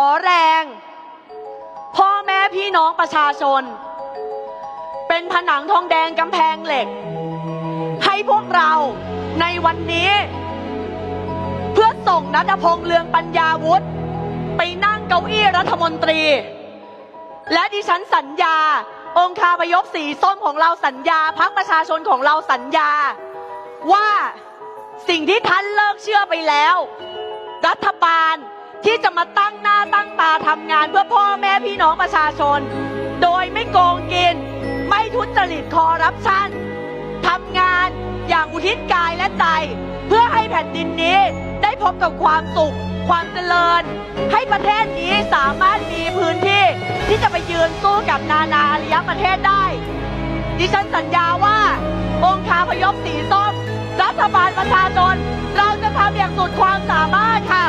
อแรงพ่อแม่พี่น้องประชาชนเป็นผนังทองแดงกำแพงเหล็กให้พวกเราในวันนี้เพื่อส่งณัฐพงษ์เลืองปัญญาวุฒิไปนั่งเก้าอี้รัฐมนตรีและดิฉันสัญญาองคาพยพสีส้มของเราสัญญาพรรคประชาชนของเราสัญญาว่าสิ่งที่ท่านเลิกเชื่อไปแล้วรัฐบาลที่จะมาตั้งหน้าตั้งตาทำงานเพื่อพ่อแม่พี่น้องประชาชนโดยไม่โกงกินไม่ทุจริตคอร์รัปชันทำงานอย่างอุทิศกายและใจเพื่อให้แผ่นดินนี้ได้พบกับความสุขความเจริญให้ประเทศนี้สามารถมีพื้นที่ที่จะไปยืนสู้กับนานาอารยประเทศได้ดิฉันสัญญาว่าองคาพยพสีส้มรัฐบาลประชาชนเราจะทำอย่างสุดความสามารถค่ะ